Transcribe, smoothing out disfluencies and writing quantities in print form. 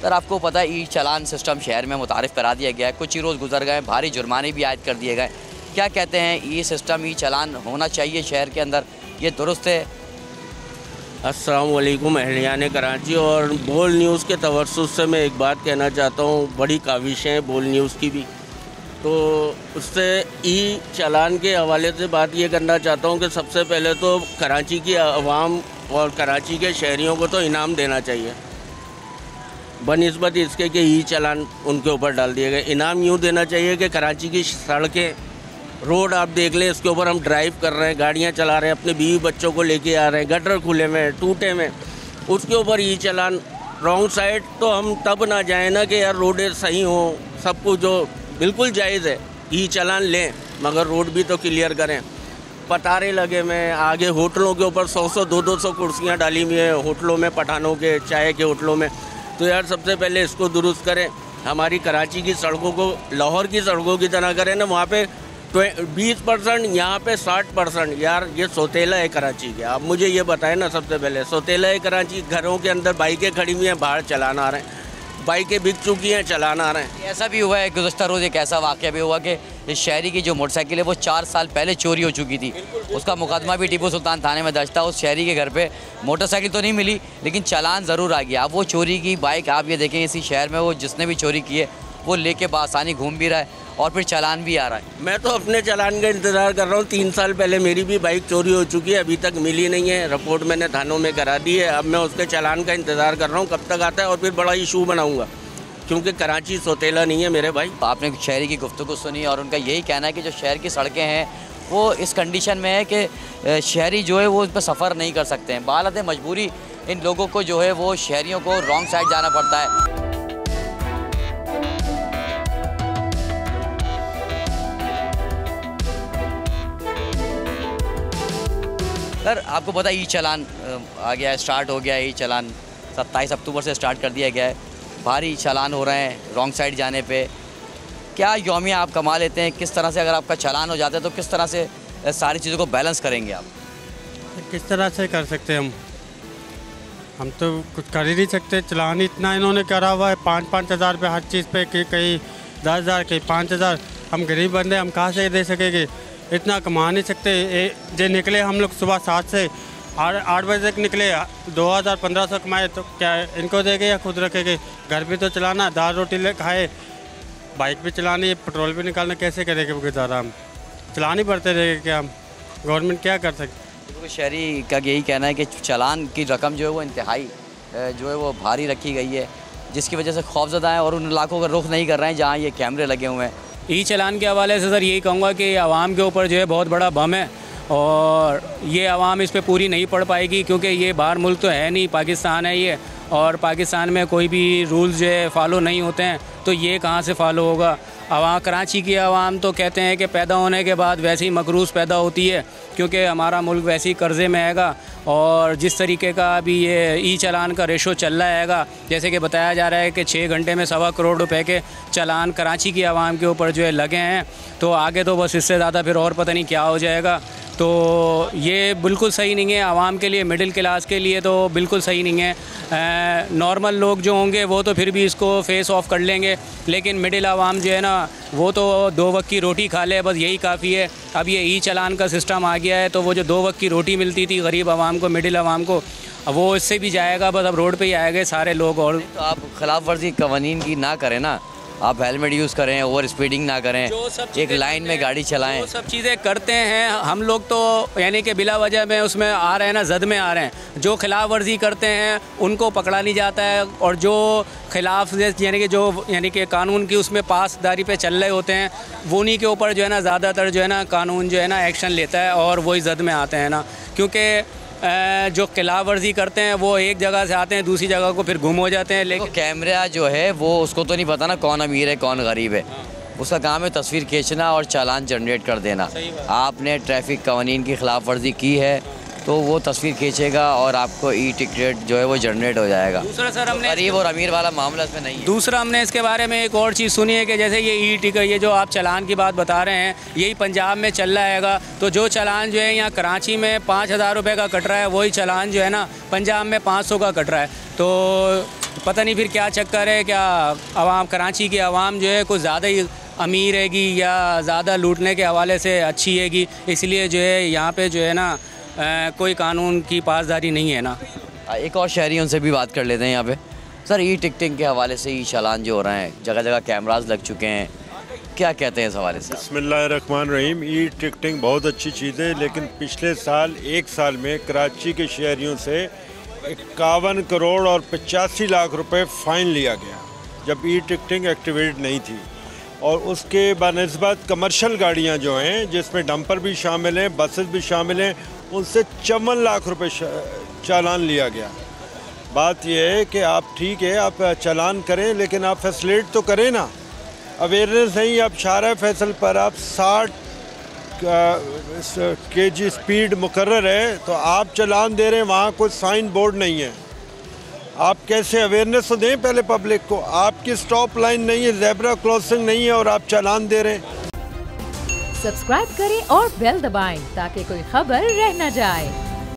Sir आपको पता है ई चालान सिस्टम शहर में मुतारिफ़ करा दिया गया है, कुछ ही रोज़ गुजर गए, भारी जुर्माने भी आयद कर दिए गए। क्या कहते हैं ई सिस्टम ई चालान होना चाहिए शहर के अंदर, ये दुरुस्त है? अस्सलाम वालेकुम अहलियान कराची और बोल न्यूज़ के तवज्जुह से मैं एक बात कहना चाहता हूँ, बड़ी काविशें हैं बोल न्यूज़ की भी, तो उससे ई चालान के हवाले से बात ये करना चाहता हूँ कि सबसे पहले तो कराची की आवाम और कराची के शहरियों को तो इनाम देना चाहिए बनिस्बत इसके कि ई चालान उनके ऊपर डाल दिए गए। इनाम यूँ देना चाहिए कि कराची की सड़कें, रोड आप देख लें, इसके ऊपर हम ड्राइव कर रहे हैं, गाड़ियाँ चला रहे हैं, अपने बीवी बच्चों को लेके आ रहे हैं, गटर खुले में टूटे में, उसके ऊपर ई चालान। रॉन्ग साइड तो हम तब ना जाए ना कि यार रोडें सही हों, सब कुछ जो बिल्कुल जायज़ है ई चालान लें, मगर रोड भी तो क्लियर करें। पटारे लगे में आगे होटलों के ऊपर 100-100 200-200 कुर्सियाँ डाली हुई हैं होटलों में, पठानों के चाय के होटलों में, तो यार सबसे पहले इसको दुरुस्त करें। हमारी कराची की सड़कों को लाहौर की सड़कों की तरह करें ना, वहाँ पे 20%, यहाँ पे 60%। यार ये सौतेला है कराची के, आप मुझे ये बताएं ना, सबसे पहले सौतेला है कराची। घरों के अंदर बाइकें खड़ी हुई हैं, बाहर चलाना आ रहे हैं, बाइकें बिक चुकी हैं, चलाना आ रहे हैं। ऐसा भी हुआ है गुज़श्ता रोज़ एक ऐसा वाक़या भी हुआ कि इस शहरी की जो मोटरसाइकिल है वो 4 साल पहले चोरी हो चुकी थी, उसका मुकदमा भी टीपू सुल्तान थाने में दर्ज था। उस शहरी के घर पे मोटरसाइकिल तो नहीं मिली लेकिन चालान ज़रूर आ गया। अब वो चोरी की बाइक आप ये देखें, इसी शहर में वो जिसने भी चोरी की है वो लेके बआसानी घूम भी रहा है और फिर चालान भी आ रहा है। मैं तो अपने चालान का इंतज़ार कर रहा हूँ। 3 साल पहले मेरी भी बाइक चोरी हो चुकी है, अभी तक मिली नहीं है। रिपोर्ट मैंने थानों में करा दी है, अब मैं उसके चालान का इंतज़ार कर रहा हूँ कब तक आता है, और फिर बड़ा इशू बनाऊँगा, क्योंकि कराची सौतेला नहीं है मेरे भाई। आपने शहरी की गुफ्तगू सुनी और उनका यही कहना है कि जो शहर की सड़कें हैं वो इस कंडीशन में है कि शहरी जो है वो उस पर सफ़र नहीं कर सकते हैं। बालत मजबूरी इन लोगों को जो है वो शहरियों को रॉन्ग साइड जाना पड़ता है। सर आपको पता है ई चालान आ गया है, स्टार्ट हो गया है। ई चालान 27 अक्टूबर से स्टार्ट कर दिया गया है। भारी चालान हो रहे हैं रॉन्ग साइड जाने पे। क्या यौमिया आप कमा लेते हैं? किस तरह से अगर आपका चालान हो जाता है तो किस तरह से सारी चीज़ों को बैलेंस करेंगे आप? किस तरह से कर सकते हैं हम तो कुछ कर ही नहीं सकते। चालान इतना इन्होंने करा हुआ है, 5-5 हज़ार रुपये हर चीज़ पे, कहीं 10,000 कहीं 5,000। हम गरीब बंदे, हम कहाँ से दे सकेंगे? इतना कमा नहीं सकते। जो निकले हम लोग सुबह 7 से 8 बजे तक निकले, 2,000-1,500 कमाए, तो क्या इनको देंगे या खुद रखेंगे? घर भी तो चलाना, दाल रोटी खाए, बाइक भी चलानी है, पेट्रोल भी निकालना, कैसे करेंगे गुजारा? हम चलानी पड़ते रहेंगे क्या? हम गवर्नमेंट क्या कर सकते? तो शहरी का यही कहना है कि चालान की रकम जो है वो इंतहाई जो है वो भारी रखी गई है, जिसकी वजह से खौफजदा है और उन इलाकों का रुख नहीं कर रहे हैं जहाँ ये कैमरे लगे हुए हैं। ई चालान के हवाले से सर यही कहूँगा कि आवाम के ऊपर जो है बहुत बड़ा बम है और ये आवाम इस पे पूरी नहीं पड़ पाएगी, क्योंकि ये बाहर मुल्क तो है नहीं, पाकिस्तान है ये, और पाकिस्तान में कोई भी रूल्स जो है फॉलो नहीं होते हैं, तो ये कहाँ से फॉलो होगा? कराची की आवाम तो कहते हैं कि पैदा होने के बाद वैसे ही मकरूज़ पैदा होती है, क्योंकि हमारा मुल्क वैसे ही कर्ज़े में आएगा। और जिस तरीके का अभी ये ई चालान का रेशो चल रहा है, जैसे कि बताया जा रहा है कि 6 घंटे में 1.25 करोड़ रुपए के चालान कराची की आवाम के ऊपर जो है लगे हैं, तो आगे तो बस इससे ज़्यादा फिर और पता नहीं क्या हो जाएगा। तो ये बिल्कुल सही नहीं है आवाम के लिए, मिडिल क्लास के लिए तो बिल्कुल सही नहीं है। नॉर्मल लोग जो होंगे वो तो फिर भी इसको फेस ऑफ कर लेंगे, लेकिन मिडिल आवाम जो है ना वो तो 2 वक्त की रोटी खा ले, बस यही काफ़ी है। अब ये ई चालान का सिस्टम आ गया है, तो वो जो 2 वक्त की रोटी मिलती थी गरीब आवाम को, मिडिल आवाम को, अब वो इससे भी जाएगा, बस अब रोड पे ही आएंगे सारे लोग। और तो आप खिलाफ वर्जी कवानीन की ना करें ना, आप हेलमेट यूज़ करें, ओवर स्पीडिंग ना करें, एक लाइन में गाड़ी चलाएं। वो सब चीज़ें करते हैं हम लोग, तो यानी कि बिला वजह में उसमें आ रहे हैं ना, जद में आ रहे हैं। जो खिलाफ वर्जी करते हैं उनको पकड़ा नहीं जाता है, और जो खिलाफ यानी कि कानून की उसमें पासदारी पे चल रहे होते हैं, वो उन्हीं के ऊपर जो है ना ज़्यादातर जो है ना कानून जो है ना एक्शन लेता है, और वही जद में आते हैं ना, क्योंकि जो खिलाफ वर्जी करते हैं वो एक जगह से आते हैं दूसरी जगह को फिर गुम हो जाते हैं। लेकिन कैमरा जो है वो उसको तो नहीं पता ना कौन अमीर है कौन गरीब है, उसका काम है तस्वीर खींचना और चालान जनरेट कर देना। आपने ट्रैफिक कवानीन की खिलाफ वर्जी की है तो वो तस्वीर खींचेगा और आपको ई टिकट जो है वो जनरेट हो जाएगा। दूसरा सर हमने गरीब और अमीर वाला मामला इसमें नहीं है। दूसरा हमने इसके बारे में एक और चीज़ सुनी है कि जैसे ये ई टिकट, ये जो आप चालान की बात बता रहे हैं, यही पंजाब में चल रहा हैगा, तो जो चालान जो है यहाँ कराची में 5,000 रुपये का कट रहा है, वही चालान जो है ना पंजाब में 500 का कट रहा है। तो पता नहीं फिर क्या चक्कर है, क्या आवाम कराची की आवाम जो है कुछ ज़्यादा ही अमीर हैगी या ज़्यादा लूटने के हवाले से अच्छी हैगी, इसलिए जो है यहाँ पे जो है ना कोई कानून की पासदारी नहीं है ना। एक और शहरी उनसे भी बात कर लेते हैं यहाँ पे। सर, ई टिकटिंग के हवाले से ई चालान जो हो रहे हैं, जगह जगह कैमरास लग चुके हैं, क्या कहते हैं इस हवाले से? बिस्मिल्लाहिर्रहमानिर्रहीम। ई टिकटिंग बहुत अच्छी चीज़ है, लेकिन पिछले साल 1 साल में कराची के शहरियों से 51 करोड़ और 85 लाख रुपए फ़ाइन लिया गया जब ई टिकटिंग एक्टिवेट नहीं थी। और उसके बनिस्बत कमर्शल गाड़ियाँ जो हैं, जिसमें डंपर भी शामिल हैं, बसेस भी शामिल हैं, उनसे 54 लाख रुपए चालान लिया गया। बात यह है कि आप ठीक है, आप चालान करें, लेकिन आप फैसिलेट तो करें ना। अवेयरनेस नहीं, आप शारा फैसल पर आप 60 kg स्पीड मुकर्रर है तो आप चालान दे रहे हैं, वहाँ कोई साइन बोर्ड नहीं है। आप कैसे अवेयरनेस तो दें पहले पब्लिक को। आपकी स्टॉप लाइन नहीं है, ज़ेब्रा क्रॉसिंग नहीं है और आप चालान दे रहे हैं। सब्सक्राइब करें और बेल दबाएं ताकि कोई खबर रह न जाए।